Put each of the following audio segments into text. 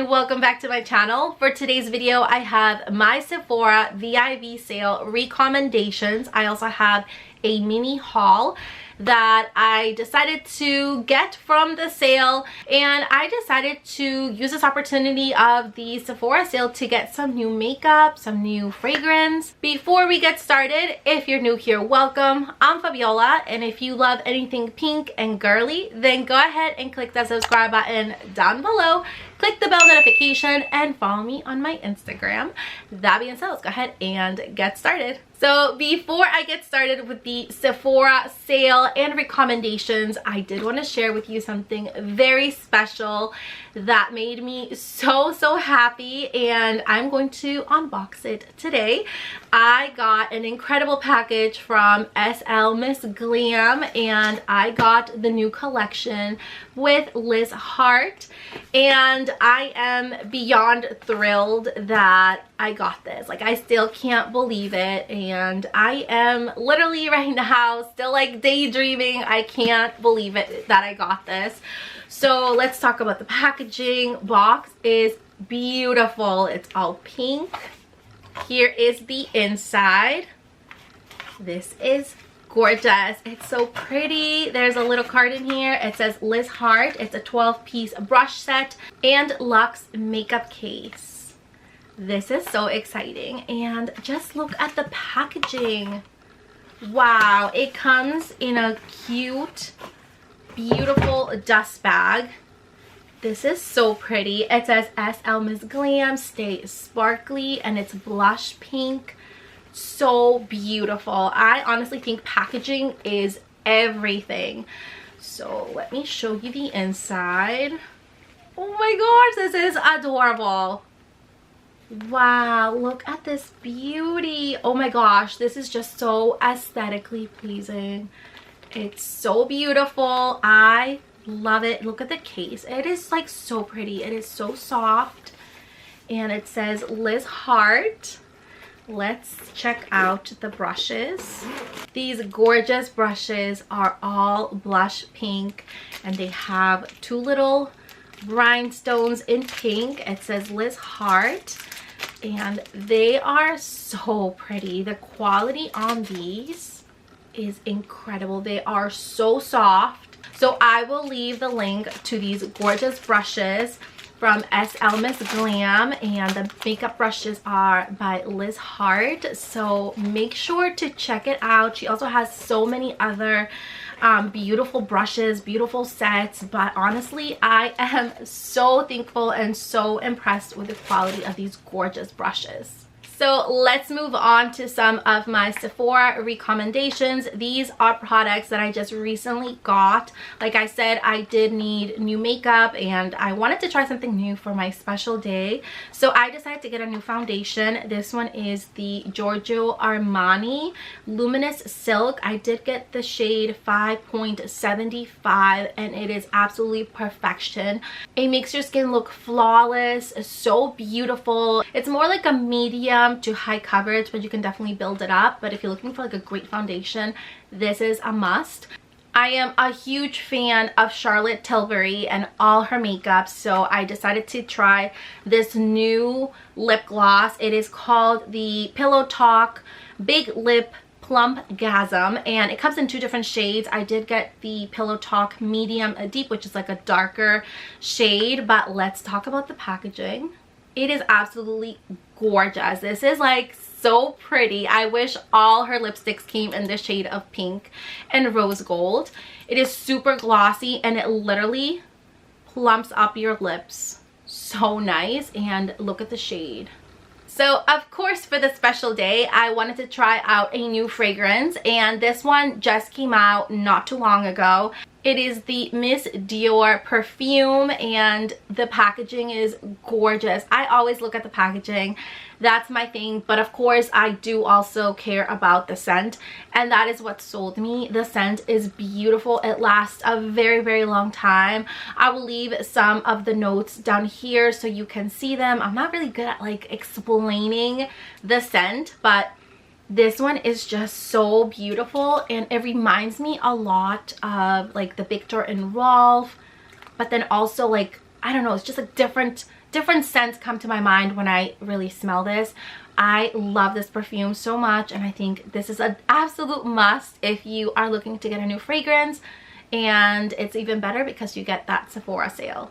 welcome back to my channel. For today's video, I have my Sephora VIB sale recommendations. I also have a mini haul that I decided to get from the sale, and I decided to use this opportunity of the Sephora sale to get some new makeup, some new fragrance. Before we get started, if you're new here, welcome. I'm Fabiola, and if you love anything pink and girly, then go ahead and click that subscribe button down below. Click the bell notification and follow me on my Instagram. That being said, let's go ahead and get started. So before I get started with the Sephora sale and recommendations, I did want to share with you something very special that made me so happy, and I'm going to unbox it today. I got an incredible package from SL Miss Glam, and I got the new collection with Liz Hart, and I am beyond thrilled that I got this. Like, I still can't believe it, and I am literally right now still like daydreaming. I can't believe it that I got this. So let's talk about the packaging. Box is beautiful. It's all pink. Here is the inside. This is gorgeous. It's so pretty. There's a little card in here. It says Liz Hart. It's a 12-piece brush set and luxe makeup case. This is so exciting, and just look at the packaging. Wow, it comes in a cute, beautiful dust bag. This is so pretty. It says SL Miss Glam, stay sparkly, and it's blush pink. So beautiful. I honestly think packaging is everything. So let me show you the inside. Oh my gosh, this is adorable. Wow, look at this beauty. Oh my gosh, this is just so aesthetically pleasing. It's so beautiful. I love it. Look at the case. It is like so pretty. It is so soft, and it says Liz Hart. Let's check out the brushes. These gorgeous brushes are all blush pink, and they have two little rhinestones in pink. It says Liz Hart, and they are so pretty. The quality on these is incredible. They are so soft. So I will leave the link to these gorgeous brushes from SL Miss Glam, and the makeup brushes are by Liz Hart, so make sure to check it out. She also has so many other beautiful brushes, beautiful sets, but honestly, I am so thankful and so impressed with the quality of these gorgeous brushes. So let's move on to some of my Sephora recommendations. These are products that I just recently got. Like I said, I did need new makeup, and I wanted to try something new for my special day. So I decided to get a new foundation. This one is the Giorgio Armani Luminous Silk. I did get the shade 5.75, and it is absolutely perfection. It makes your skin look flawless, so beautiful. It's more like a medium to high coverage, but you can definitely build it up. But if you're looking for like a great foundation, this is a must. I am a huge fan of Charlotte Tilbury and all her makeup, so I decided to try this new lip gloss. It is called the Pillow Talk Big Lip Plump Gasm, and it comes in two different shades. I did get the Pillow Talk Medium Deep, which is like a darker shade, but let's talk about the packaging. It is absolutely gorgeous. This is like so pretty. I wish all her lipsticks came in the shade of pink and rose gold. It is super glossy, and it literally plumps up your lips. So nice, and look at the shade. So of course, for the special day, I wanted to try out a new fragrance, and this one just came out not too long ago. It is the Miss Dior perfume, and the packaging is gorgeous. I always look at the packaging. That's my thing, but of course I do also care about the scent, and that is what sold me. The scent is beautiful. It lasts a very long time. I will leave some of the notes down here so you can see them. I'm not really good at like explaining the scent, but this one is just so beautiful, and it reminds me a lot of like the Victor and Rolf, but then also like, I don't know, it's just a different different scents come to my mind when I really smell this. I love this perfume so much, and I think this is an absolute must if you are looking to get a new fragrance, and it's even better because you get that Sephora sale.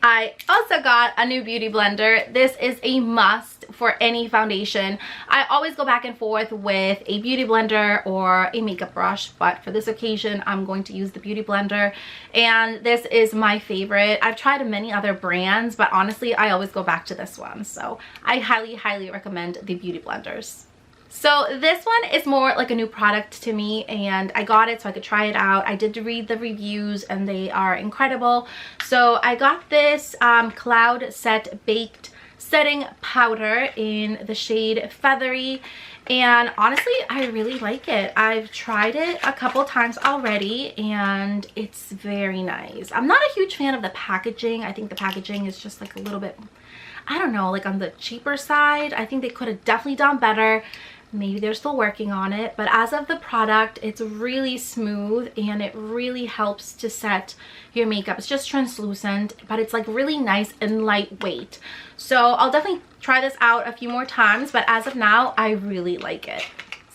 I also got a new beauty blender. This is a must for any foundation. I always go back and forth with a beauty blender or a makeup brush, but for this occasion I'm going to use the beauty blender, and this is my favorite. I've tried many other brands, but honestly I always go back to this one, so I highly recommend the beauty blenders. So this one is more like a new product to me, and I got it so I could try it out. I did read the reviews and they are incredible. So I got this Cloud Set Baked Setting Powder in the shade Feathery, and honestly I really like it. I've tried it a couple times already and it's very nice. I'm not a huge fan of the packaging. I think the packaging is just like a little bit, I don't know, like on the cheaper side. I think they could have definitely done better. Maybe they're still working on it, but as of the product, it's really smooth and it really helps to set your makeup. It's just translucent, but it's like really nice and lightweight. So I'll definitely try this out a few more times, but as of now, I really like it.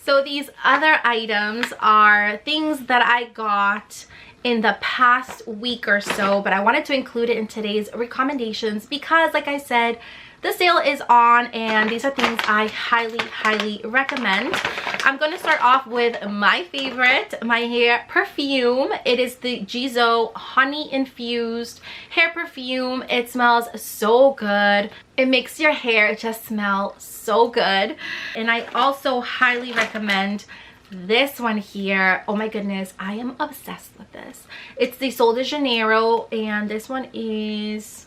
So these other items are things that I got in the past week or so, but I wanted to include it in today's recommendations because, like I said, the sale is on and these are things I highly recommend. I'm going to start off with my favorite, my hair perfume. It is the Jizo honey infused hair perfume. It smells so good. It makes your hair just smell so good. And I also highly recommend this one here. Oh my goodness, I am obsessed with this. It's the Sol de Janeiro, and this one is,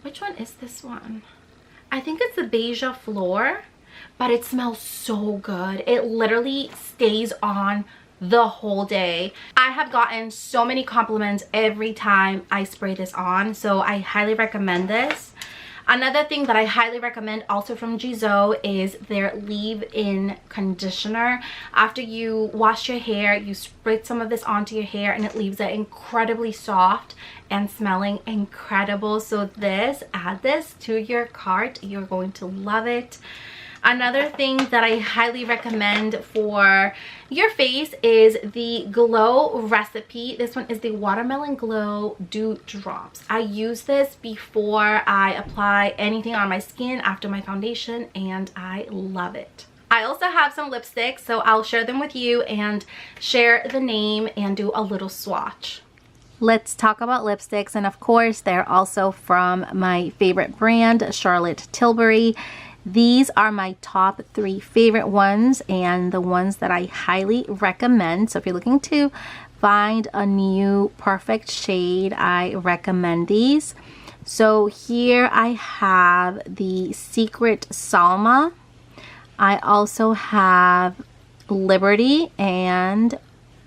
which one is this one? I think it's the Beige Floor, but it smells so good. It literally stays on the whole day. I have gotten so many compliments every time I spray this on, so I highly recommend this. Another thing that I highly recommend also from Jizo is their leave-in conditioner. After you wash your hair, you spritz some of this onto your hair and it leaves it incredibly soft and smelling incredible. So this, add this to your cart. You're going to love it. Another thing that I highly recommend for your face is the Glow Recipe. This one is the Watermelon Glow Dew Drops. I use this before I apply anything on my skin after my foundation, and I love it. I also have some lipsticks, so I'll share them with you and share the name and do a little swatch. Let's talk about lipsticks, and of course they're also from my favorite brand, Charlotte Tilbury. These are my top 3 favorite ones and the ones that I highly recommend. So if you're looking to find a new perfect shade, I recommend these. So here I have the Secret Salma. I also have Liberty and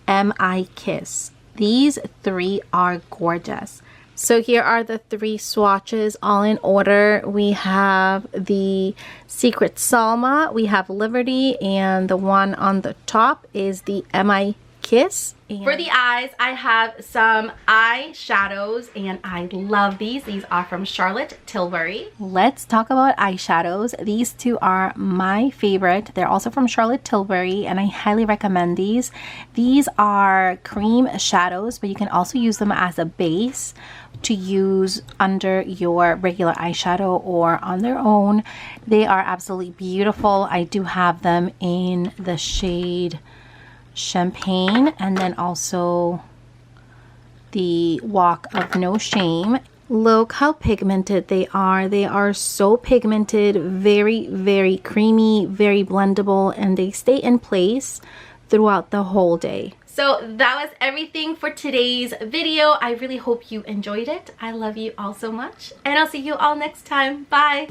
M.I. Kiss. These 3 are gorgeous. So here are the 3 swatches all in order. We have the Secret Salma, we have Liberty, and the one on the top is the M.I. Kiss. For the eyes, I have some eyeshadows, and I love these. These are from Charlotte Tilbury. Let's talk about eyeshadows. These 2 are my favorite. They're also from Charlotte Tilbury, and I highly recommend these. These are cream shadows, but you can also use them as a base to use under your regular eyeshadow or on their own. They are absolutely beautiful. I do have them in the shade Champagne and then also the Walk of No Shame. Look how pigmented they are. They are so pigmented, very creamy, very blendable, and they stay in place throughout the whole day. So that was everything for today's video. I really hope you enjoyed it. I love you all so much, and I'll see you all next time. Bye.